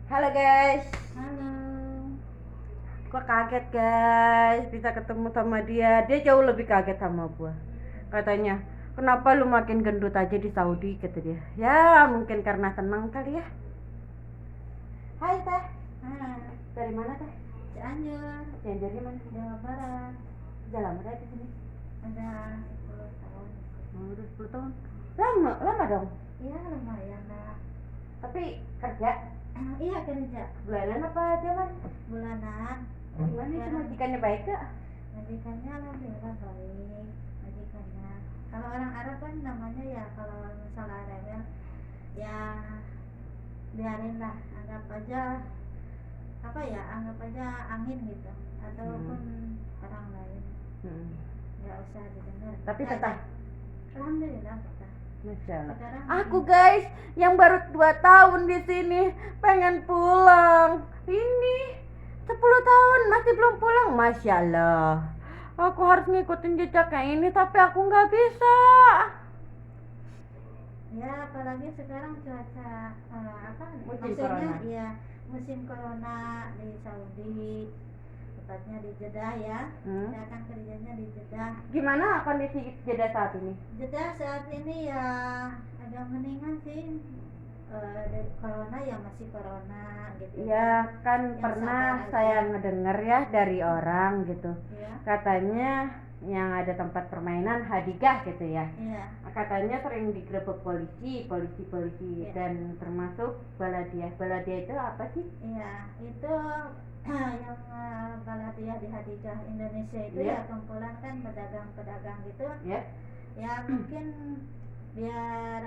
Halo guys, Halo. gua kaget guys bisa ketemu sama dia. Dia jauh lebih kaget sama gua. Katanya, kenapa lu makin gendut aja di Saudi, kata dia. Ya mungkin karena senang kali ya. Hai teh, Hai. dari mana teh? Cianjur, Cianjurnya mana? Jawa Barat. Udah lama deh di sini. Ada 10 tahun. Udah 10 tahun. Lama dong. Iya lumayan lah. Tapi kerja Iya kerja bulanan apa jaman? bulanan. Gimana itu majikannya baik gak? Majikannya alhamdulillah baik. Majikannya. Kalau orang Arab kan namanya ya kalau misalnya rewel ya biarin lah. Anggap aja angin gitu ataupun orang lain. Nggak usah didengar. Tapi Ya, tetap. alhamdulillah betah. Masya Allah. Sekarang Aku guys yang baru 2 tahun di sini pengen pulang. Ini 10 tahun masih belum pulang. Masya Allah. Aku harus ngikutin jejak kayak ini tapi aku nggak bisa. ya apalagi sekarang cuaca Musim maksudnya corona. ya musim corona di Saudi, tepatnya di Jeddah ya. Saya kan kerjanya di Jeddah. Gimana kondisi Jeddah saat ini? Jeddah saat ini ya agak mendingan sih. Dari corona ya masih corona gitu. Ya kan Yang pernah sabar saya aja. ngedenger ya dari orang gitu. Ya, Katanya yang ada tempat permainan Hadigah gitu ya. iya. Katanya sering digerebek polisi Iya. dan termasuk Baladiah. Baladiah itu apa sih? Iya, itu yang Baladiah di Hadijah Indonesia itu Iya. ya kumpulan kan pedagang-pedagang gitu. Ya. Ya mungkin biar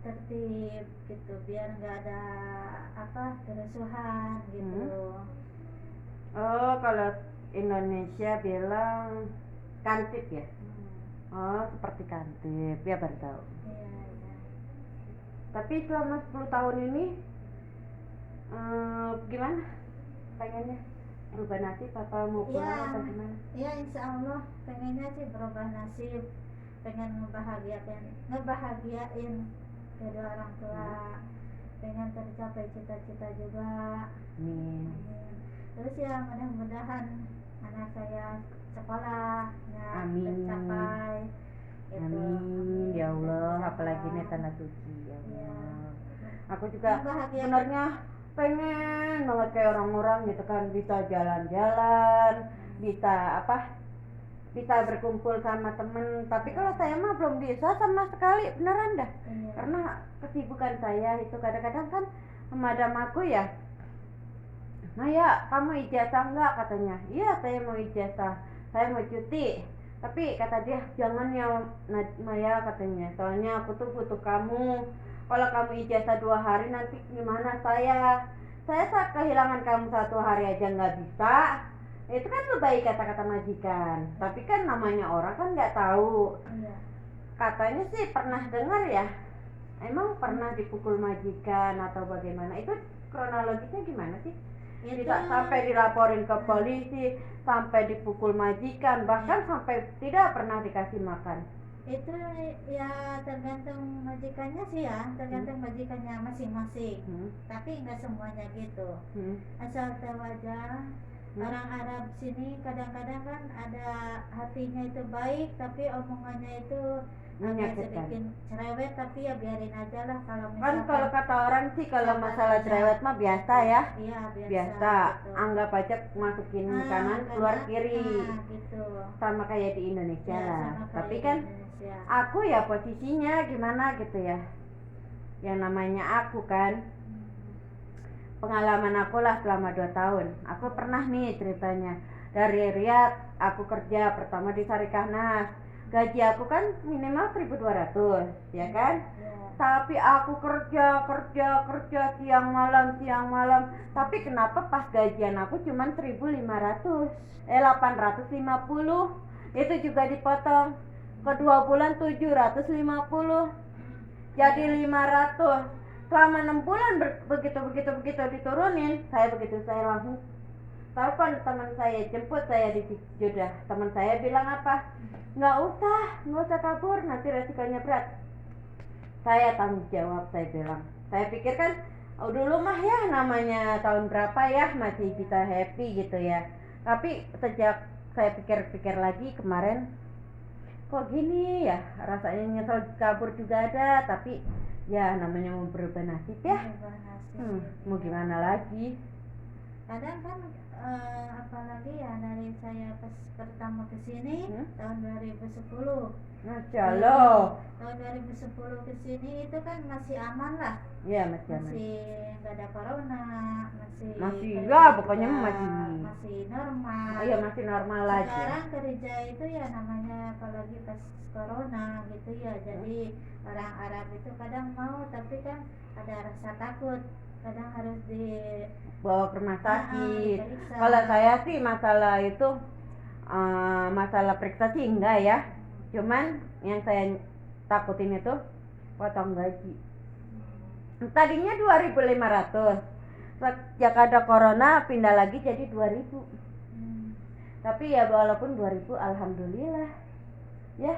tertib gitu, biar nggak ada kerusuhan gitu. Oh, kalau Indonesia bilang kantip ya. Oh, seperti kantip. Ya baru tahu. Iya, iya. Tapi selama 10 tahun ini gimana? Pengennya berubah nasib atau mau pulang Iya. atau gimana? Ya insya Allah pengennya sih berubah nasib, pengen ngebahagiain kedua orang tua, pengen tercapai cita-cita juga. Amin. Amin. Terus ya mudah-mudahan anak saya sekolahnya Amin. tercapai gitu. Amin ya Allah, Mudah-mudahan. apalagi ini tanah suci ya Iya. Allah. Aku juga Membahagiakan. sebenarnya pengen banget kayak orang-orang gitu kan, bisa jalan-jalan, bisa berkumpul sama temen. Tapi kalau saya mah belum bisa sama sekali, beneran dah. Iya. Karena kesibukan saya itu kadang-kadang kan madam aku ya, Maya kamu ijazah enggak, katanya. Iya saya mau ijazah, saya mau cuti. Tapi kata dia jangan ya Maya, katanya, soalnya aku tuh butuh kamu. Kalau kamu ijazah 2 hari nanti gimana saya saat kehilangan kamu 1 hari aja nggak bisa. Itu kan lebih kata-kata majikan, tapi kan namanya orang kan nggak tahu. Iya. Katanya sih pernah dengar ya, emang pernah dipukul majikan atau bagaimana? Itu kronologisnya gimana sih? Bisa sampai dilaporin ke polisi, sampai dipukul majikan, bahkan sampai tidak pernah dikasih makan. Itu ya tergantung majikannya sih ya, tergantung majikannya masing-masing. Tapi nggak semuanya gitu. Asal tahu aja, orang Arab sini kadang-kadang kan ada hatinya itu baik, tapi omongannya itu agak Menyakitkan. sedikit cerewet, tapi ya biarin aja lah kalau Kan misalkan. kalau kata orang sih kalau sabar masalah aja. cerewet mah biasa ya. Iya Biasa, gitu. anggap aja masukin kanan keluar kiri. Gitu. Sama kayak di Indonesia Ya, lah. sama kayak Tapi di kan Indonesia. aku ya posisinya gimana gitu ya. Yang namanya aku kan, pengalaman aku lah selama 2 tahun. Aku pernah nih ceritanya, dari Riyadh aku kerja pertama di Syarikah Nas. Gaji aku kan minimal 1.200 ya kan. Ya. Tapi aku kerja siang malam. Tapi kenapa pas gajian aku cuman 1.500, 850. Itu juga dipotong. Kedua bulan 750. Jadi 500. Selama 6 bulan begitu diturunin, saya langsung telepon teman saya, jemput saya di Jeddah. Teman saya bilang apa? Nggak usah kabur, nanti resikonya berat. Saya tanggung jawab, saya bilang. Saya pikir kan Oh, dulu mah ya namanya tahun berapa ya masih bisa happy gitu ya. Tapi sejak saya pikir-pikir lagi kemarin, kok gini ya, rasanya nyesel kabur juga ada, tapi ya namanya mau berubah nasib ya. Berubah nasib, Mau gimana lagi? kadang kan apalagi ya dari saya pas pertama kesini tahun 2010. Masya Allah. Tahun 2010 kesini itu kan masih aman lah. Iya, masih aman. Masih nggak ada corona, Masih ya pokoknya masih normal. Iya, masih normal aja. Sekarang kerja itu ya namanya apalagi pas corona gitu ya, jadi orang Arab itu kadang mau tapi kan ada rasa takut, kadang harus bawa ke rumah sakit. diperiksa. Kalau saya sih masalah itu masalah periksa sih enggak ya, cuman yang saya takutin itu potong gaji. Tadinya 2.500, sejak ada corona pindah lagi jadi 2.000. Tapi ya walaupun 2.000 alhamdulillah ya,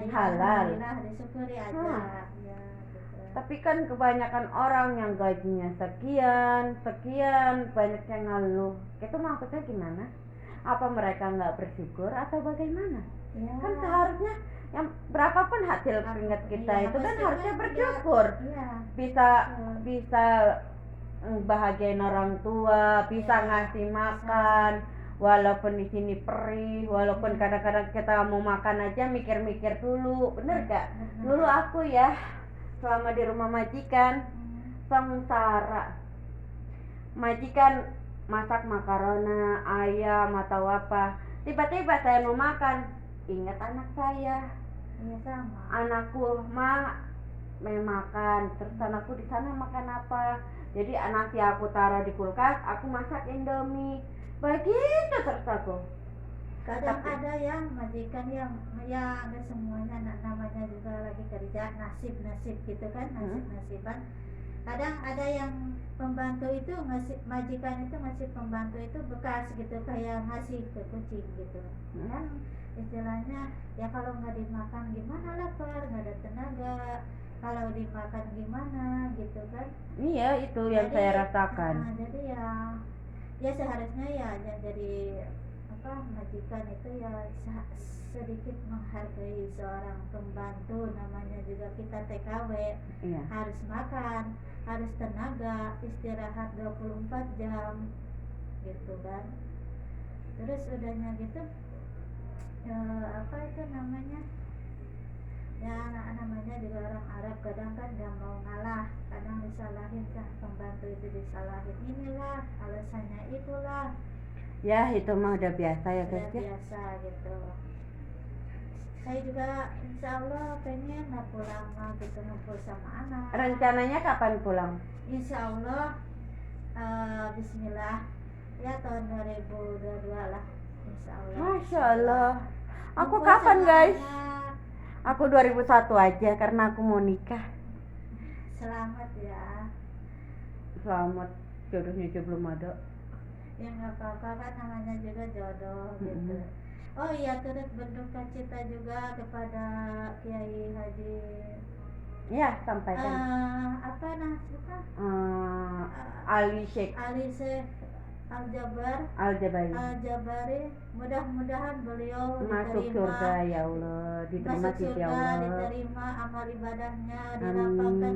halal. Alhamdulillah, disyukuri aja. Ya, gitu. Tapi kan kebanyakan orang yang gajinya sekian, banyak yang ngeluh. Itu maksudnya gimana? Apa mereka nggak bersyukur atau bagaimana? Ya. Kan seharusnya yang berapapun hasil keringat kita itu kan harusnya bersyukur. Ya. Bisa bahagiain orang tua, bisa ngasih makan. Walaupun di sini perih, walaupun kadang-kadang kita mau makan aja mikir-mikir dulu, bener gak? Dulu aku ya selama di rumah majikan sengsara. Majikan masak makarona, ayam atau apa, tiba-tiba saya mau makan, ingat anak saya. Iya sama. Anakku mau makan, terus anakku di sana makan apa? Jadi nasi aku taruh di kulkas, aku masak Indomie. Begitu terus aku. Kadang ada yang majikan yang ya nggak semuanya namanya juga lagi kerja nasib gitu kan, nasiban. Kadang ada yang pembantu itu majikan itu ngasih pembantu itu bekas gitu, kayak ngasih ke kucing gitu. Kan istilahnya ya kalau nggak dimakan gimana, lapar, nggak ada tenaga. Kalau dimakan gimana gitu kan. Iya, itu yang saya rasakan. Jadi ya seharusnya ya jadi majikan itu ya sedikit menghargai seorang pembantu, namanya juga kita TKW. Iya. Harus makan, harus tenaga, istirahat 24 jam gitu kan. Terus udahnya gitu apa itu namanya ya, namanya juga orang Arab kadang kan gak mau ngalah, kadang disalahin kan, pembantu itu disalahin, inilah alasannya, itulah ya, itu mah udah biasa ya guys. Udah biasa gitu. Saya juga insya Allah pengen pulang gitu, ngumpul sama anak. Rencananya kapan pulang? Insya Allah bismillah ya tahun 2022 lah, insya Allah. Masya Allah. Aku kapan guys? Aku 2001 aja karena aku mau nikah. Selamat ya. Selamat, jodohnya aja belum ada. Ya nggak apa-apa kan, namanya juga jodoh gitu. Oh iya, turut berduka cita juga kepada Kiai Haji. Ya, sampaikan. Apa siapa? Ali Sheikh Al-Jabari. Mudah-mudahan beliau masuk surga ya Allah, diterima masuk ya surga, Allah, diterima amal ibadahnya, dilapangkan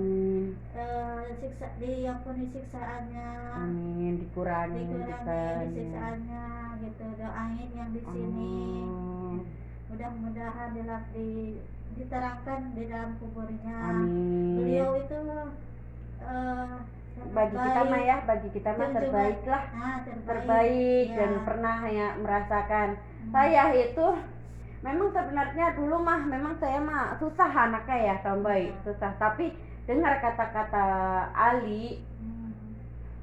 diampuni siksaannya, amin, dikurangi siksaannya gitu. Doain yang di sini, mudah-mudahan diterangkan di dalam kuburnya. Amin. Beliau itu bagi kita mah terbaik lah, terbaik ya. Dan pernah ya merasakan. Saya itu memang sebenarnya dulu mah memang saya mah susah anaknya ya, tomboy, susah. Tapi dengar kata-kata Ali,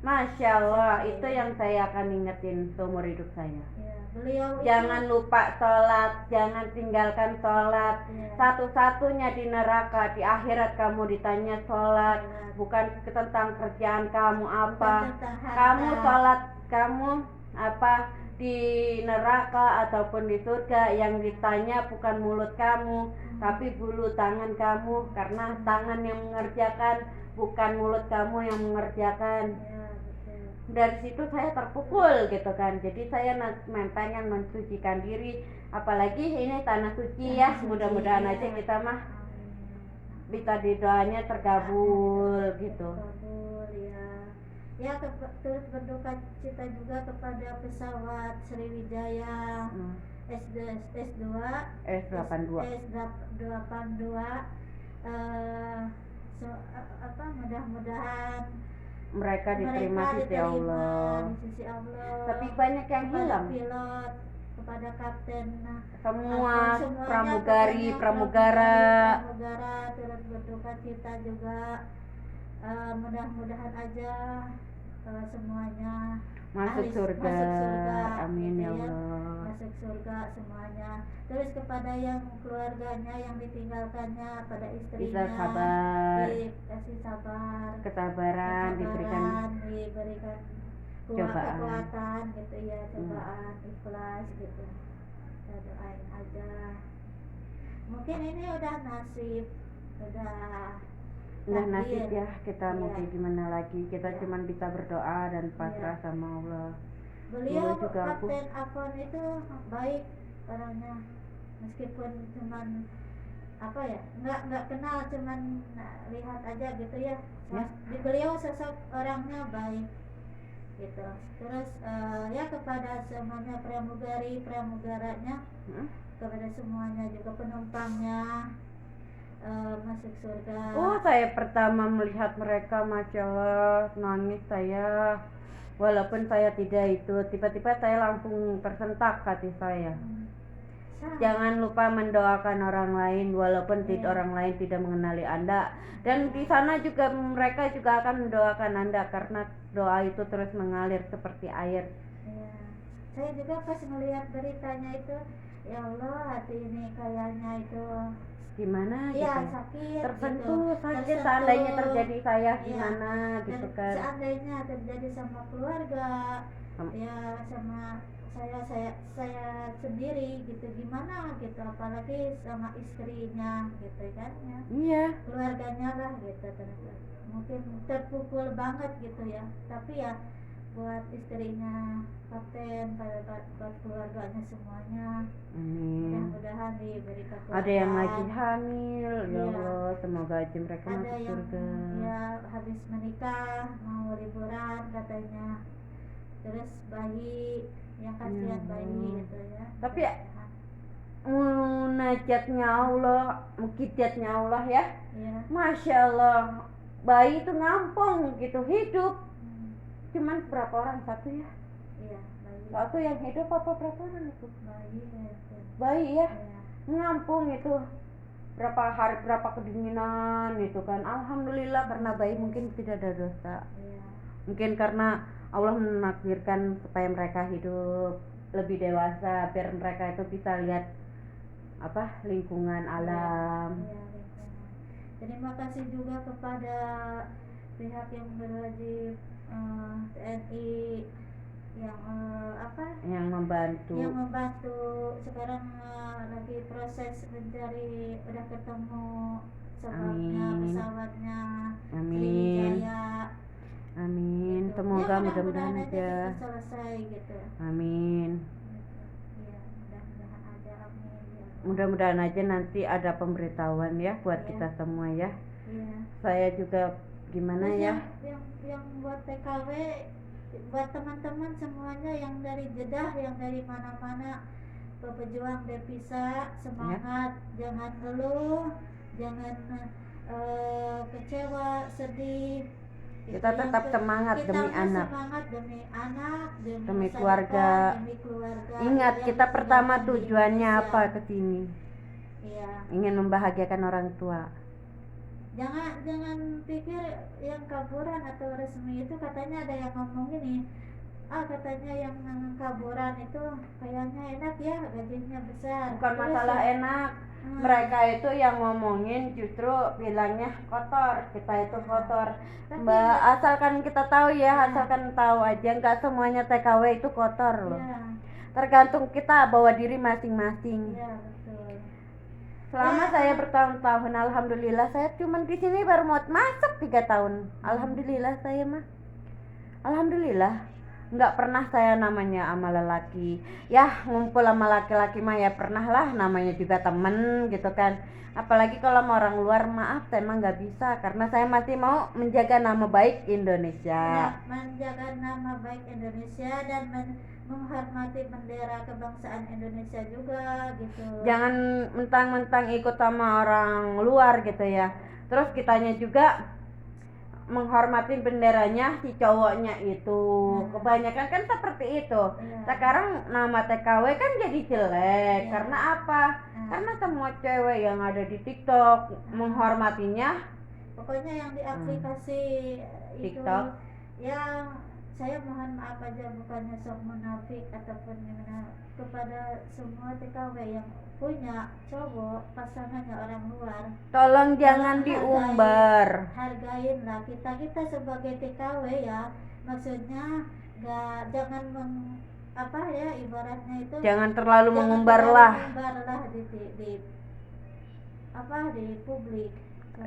Masya Allah, itu yang saya akan ingetin seumur hidup saya. Ya, beliau jangan lupa sholat, jangan tinggalkan sholat. Ya. Satu-satunya di neraka, di akhirat kamu ditanya sholat, bukan tentang kerjaan kamu apa. Kamu sholat, kamu apa? di neraka ataupun di surga, yang ditanya bukan mulut kamu tapi bulu tangan kamu, karena tangan yang mengerjakan, bukan mulut kamu yang mengerjakan. Ya, betul. Dari situ saya terpukul gitu kan, jadi saya pengen mensucikan diri, apalagi ini tanah suci ya, mudah-mudahan aja kita mah bisa doanya tergabul gitu. Terkabul, ya. Ya, turut berduka cita juga kepada pesawat Sriwijaya S2 S82 mudah-mudahan mereka diterima di sisi Allah. di sisi Allah. Tapi banyak yang kepada hilang. Pilot, kepada kapten, Semua semuanya, pramugari, pokoknya pramugara turut berduka cita juga. Mudah-mudahan aja semuanya masuk surga. Amin gitu ya Allah. Masuk surga semuanya. Terus kepada yang keluarganya yang ditinggalkannya, pada istrinya, Bisa sabar, dikasih sabar, kesabaran, diberikan cobaan. kekuatan gitu ya, cobaan, ikhlas gitu. Kita doain aja. Mungkin ini udah nasib, udah nasib ya, kita mau Iya. kayak gimana lagi, kita Iya. cuman bisa berdoa dan pasrah sama Allah. Beliau Dulu juga aku- Kapten Afon itu baik orangnya, meskipun cuman apa ya, nggak kenal, cuman lihat aja gitu ya. Ya. Di beliau sosok orangnya baik gitu. Terus ya kepada semuanya pramugaranya, kepada semuanya juga penumpangnya, masuk surga. Saya pertama melihat mereka, Masya Allah, nangis saya. Walaupun saya tidak itu, tiba-tiba saya langsung tersentak hati saya. Jangan lupa mendoakan orang lain, walaupun orang lain tidak mengenali Anda. Dan di sana juga mereka juga akan mendoakan Anda, karena doa itu terus mengalir seperti air. Ya. Saya juga pas melihat beritanya itu, ya Allah, hati ini kayaknya itu Gimana ya gitu, sakit, tersentuh, gitu. sakit. Tersentuh. Seandainya terjadi saya Iya. gimana gitu Dan kan. seandainya terjadi sama keluarga, ya sama saya sendiri gitu, gimana gitu, apalagi sama istrinya gitu kan ya. Iya. Keluarganya lah gitu, mungkin terpukul banget gitu ya, tapi ya buat istrinya kapten, buat keluarganya semuanya, mudah-mudahan diberi kekuatan. Ada yang lagi hamil, ya Iya. Allah, semoga aja mereka Ada masuk yang surga. ya habis menikah mau liburan katanya, terus bayi, yang kasihan bayi gitu ya. Tapi munajatnya Allah, mukjizatnya Allah ya. Iya. Masya Allah, bayi itu ngampung gitu, hidup. Cuman berapa orang? Satu ya? Iya, bayi. Satu yang hidup apa berapa orang itu? Bayi ya. Iya. Ngampung itu. Berapa hari, berapa kedinginan itu kan. Alhamdulillah, karena bayi mungkin tidak ada dosa. Iya. Mungkin karena Allah menakdirkan supaya mereka hidup lebih dewasa, biar mereka itu bisa lihat lingkungan alam. Iya, lingkungan. Terima kasih juga kepada pihak yang berwajib, TNI yang membantu. Sekarang lagi proses mencari, udah ketemu sebabnya, pesawatnya Amin. Sriwijaya. Amin. Gitu. Semoga Ya, mudah-mudahan aja aja. cepat selesai gitu. Amin. Iya, mudah-mudahan aja, amin. Ya. Mudah-mudahan aja nanti ada pemberitahuan ya buat Iya. kita semua ya. Iya. Saya juga gimana Terus ya? yang buat TKW, buat teman-teman semuanya yang dari Jeddah, yang dari mana-mana, pejuang devisa, semangat, jangan ngeluh, jangan kecewa, sedih. Kita tetap semangat demi anak. Semangat demi anak, Demi masa keluarga. depan, demi keluarga. Ingat, yang kita pertama ditinggalkan di tujuannya Indonesia. apa ke sini? Iya. Ingin membahagiakan orang tua. Jangan pikir yang kaburan atau resmi itu, katanya ada yang ngomong gini, katanya yang kaburan itu kayaknya enak ya, gajinya besar. Bukan Terus masalah enak. Mereka itu yang ngomongin justru bilangnya kotor, kita itu kotor. Tapi Mbak, asalkan kita tahu ya, asalkan tahu aja, nggak semuanya TKW itu kotor loh. ya, tergantung kita bawa diri masing-masing. Iya betul. Selama saya bertahun-tahun, alhamdulillah saya cuman di sini baru mau masuk 3 tahun. Alhamdulillah saya mah. Alhamdulillah. Nggak pernah saya namanya sama lelaki. Ya ngumpul sama laki-laki mah ya pernah lah, namanya juga temen gitu kan. Apalagi kalau sama orang luar, maaf saya emang nggak bisa karena saya masih mau menjaga nama baik Indonesia. Menjaga nama baik Indonesia dan menghormati bendera kebangsaan Indonesia juga gitu. Jangan mentang-mentang ikut sama orang luar gitu ya. Terus kitanya juga menghormati benderanya si cowoknya itu. Kebanyakan kan seperti itu. Sekarang nama TKW kan jadi jelek. Karena apa? Karena semua cewek yang ada di TikTok menghormatinya. Pokoknya yang di aplikasi TikTok itu yang saya mohon maaf aja, bukannya sok munafik ataupun gimana, kepada semua TKW yang punya cowok pasangannya orang luar, tolong jangan diumbar. Hargain lah kita sebagai TKW ya, maksudnya jangan ibaratnya itu jangan terlalu mengumbar lah di publik.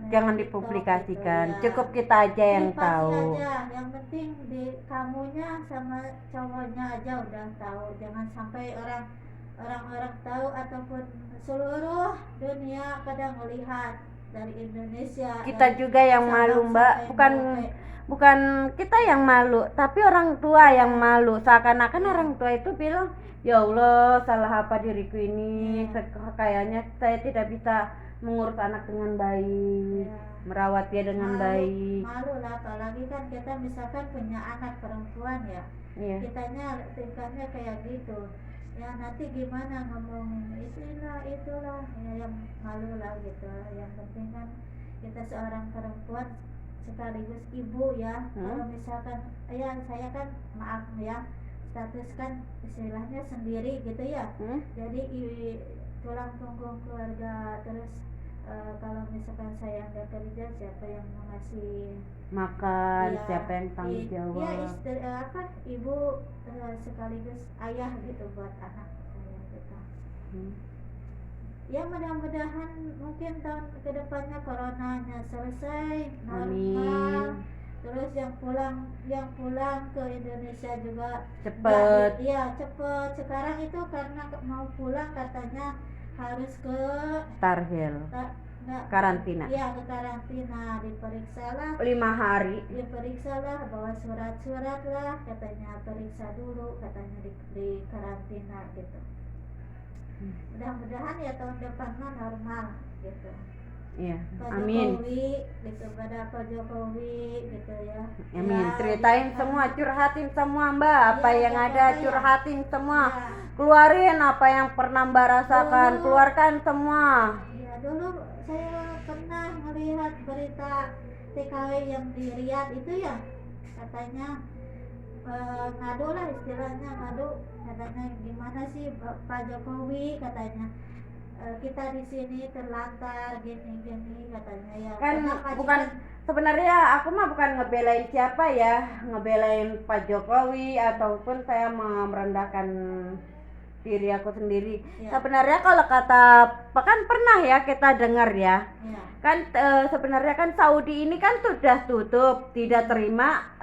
Jangan dipublikasikan, gitu, ya. Cukup kita aja yang tahu aja. Yang penting di kamunya sama cowoknya aja udah tahu, jangan sampai orang-orang tahu ataupun seluruh dunia pada melihat dari Indonesia. Kita juga yang malu Mbak, bukan kita yang malu, tapi orang tua yang malu. Seakan-akan orang tua itu bilang, ya Allah salah apa diriku ini, kayaknya saya tidak bisa mengurus anak dengan baik, merawat dia dengan baik. Malu lah, apalagi kan kita misalkan punya anak perempuan ya, kitanya tingkahnya kayak gitu ya, nanti gimana ngomongin itulah ya, yang malu lah gitu. Yang penting kan kita seorang perempuan sekaligus ibu ya. Kalau misalkan ya saya kan maaf ya, status kan istilahnya sendiri gitu ya, jadi tulang punggung keluarga. Terus kalau misalkan saya nggak kerja, siapa yang mau ngasih makan, siapa yang tanggung jawab? Ibu sekaligus ayah gitu buat anak saya gitu. Ya mudah-mudahan mungkin tahun kedepannya coronanya selesai normal. Amin. Terus yang pulang ke Indonesia juga cepet. Iya cepet. Sekarang itu karena mau pulang katanya harus ke Tarhil. Karantina. Iya ke karantina, diperiksa lah 5 hari. Diperiksa lah, bawa surat-surat lah, katanya periksa dulu, katanya di karantina gitu. Mudah-mudahan ya tahun depan mah normal gitu. Iya, amin. Pak Jokowi gitu ya. Amin. Ya, ceritain semua, curhatin semua Mbak, apa yang ada curhatin semua. Keluarin apa yang pernah Mbak rasakan, keluarkan semua. Ya, dulu saya pernah melihat berita TKW yang di Riyadh itu ya, katanya ngadu lah istilahnya, katanya gimana sih Pak Jokowi, katanya kita di sini terlantar gini katanya ya. Kan bukan sebenarnya aku mah bukan ngebelain siapa ya, ngebelain Pak Jokowi ataupun saya merendahkan diri aku sendiri. Sebenarnya kalau kata kan pernah ya kita dengar ya. Kan sebenarnya kan Saudi ini kan sudah tutup, tidak terima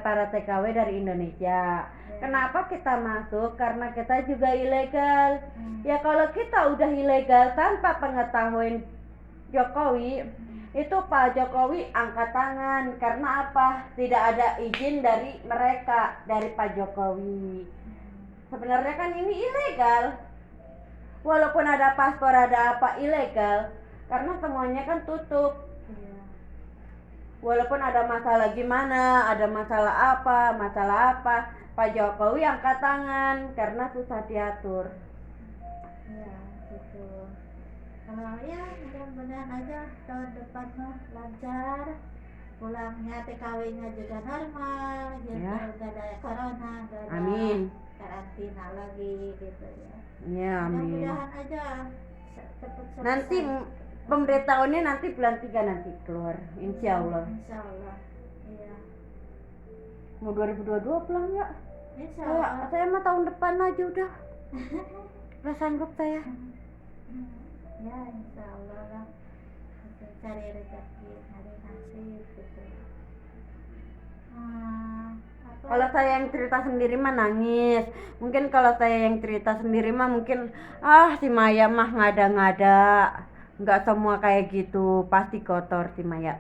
para TKW dari Indonesia. Kenapa kita masuk? Karena kita juga ilegal. Ya kalau kita udah ilegal tanpa pengetahuan Jokowi, itu Pak Jokowi angkat tangan. Karena apa? Tidak ada izin dari mereka, dari Pak Jokowi. Sebenarnya kan ini ilegal. Walaupun ada paspor, ada apa, ilegal. Karena semuanya kan tutup. Walaupun ada masalah gimana, ada masalah apa, Pak Jokowi angkat tangan karena susah diatur. Ya, gitu. Ya mudah-mudahan aja tahun depan mah lancar, pulangnya TKW-nya juga normal, gitu. Gak ada corona, gak ada karantina lagi, gitu ya. Ya, amin. Mudah-mudahan aja cepet selesai. Nanti pemberitahuannya nanti bulan 3 nanti keluar, insya Allah. Insya Allah, iya. Mau 2022 pulang ya? Insya Allah. Saya mah tahun depan aja udah. Gak sanggup saya. Ya insya Allah lah. Gitu, cari rezeki, cari nasib gitu. Kalau saya yang cerita sendiri mah nangis. Mungkin kalau saya yang cerita sendiri mah mungkin si Maya mah ngada-ngada. Nggak semua kayak gitu, pasti kotor si Maya.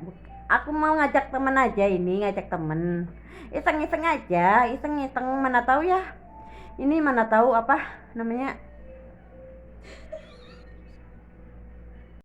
Aku mau ngajak temen aja ini, ngajak temen. Iseng-iseng aja, iseng-iseng mana tahu ya. Ini mana tahu apa namanya?